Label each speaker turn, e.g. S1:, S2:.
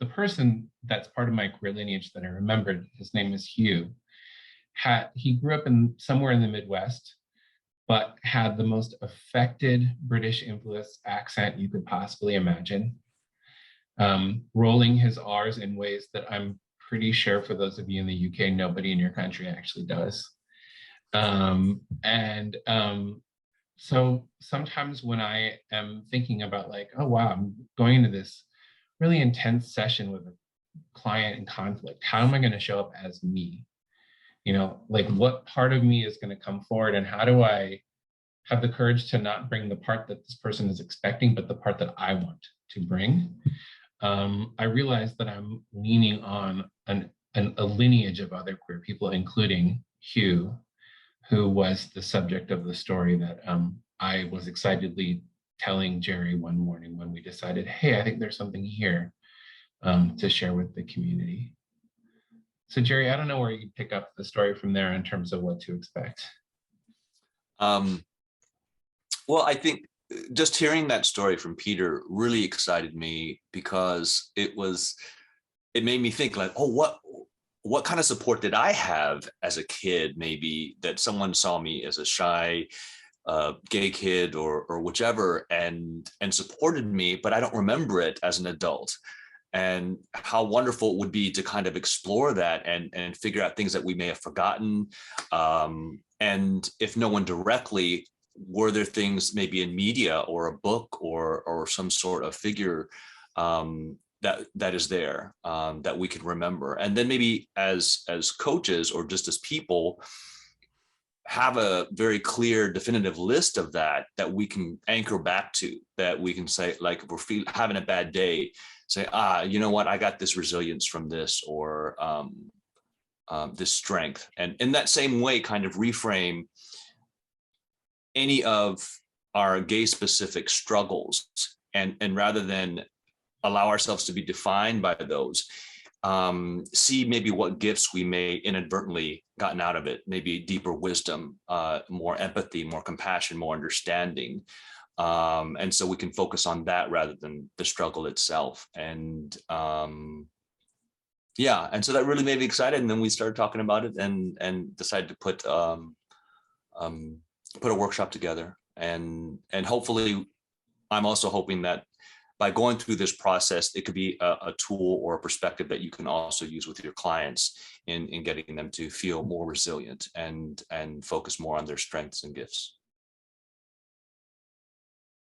S1: the person that's part of my queer lineage that I remembered, his name is Hugh. He grew up in somewhere in the Midwest, but had the most affected British influence accent you could possibly imagine, rolling his R's in ways that I'm pretty sure for those of you in the UK, nobody in your country actually does. So sometimes when I am thinking about like, oh wow, I'm going into this really intense session with a client in conflict, how am I going to show up as me? You know, like what part of me is going to come forward, and how do I have the courage to not bring the part that this person is expecting, but the part that I want to bring? I realized that I'm leaning on a lineage of other queer people, including Hugh, who was the subject of the story that I was excitedly telling Jerry one morning when we decided, hey, I think there's something here to share with the community. So Jerry, I don't know where you pick up the story from there in terms of what to expect.
S2: Well, I think just hearing that story from Peter really excited me, because it made me think like, oh, what kind of support did I have as a kid? Maybe that someone saw me as a shy gay kid or whichever, and supported me, but I don't remember it as an adult. And how wonderful it would be to kind of explore that and figure out things that we may have forgotten. And if no one directly, were there things maybe in media or a book or some sort of figure that is there that we can remember? And then maybe as coaches or just as people, have a very clear, definitive list of that we can anchor back to, that we can say, like, if we're having a bad day, say, you know what, I got this resilience from this, or this strength. And in that same way, kind of reframe any of our gay specific struggles, and rather than allow ourselves to be defined by those, see maybe what gifts we may inadvertently gotten out of it, maybe deeper wisdom, more empathy, more compassion, more understanding. And so we can focus on that rather than the struggle itself. And yeah, and so that really made me excited. And then we started talking about it and decided to put a workshop together. And hopefully, I'm also hoping that by going through this process, it could be a tool or a perspective that you can also use with your clients in getting them to feel more resilient and focus more on their strengths and gifts.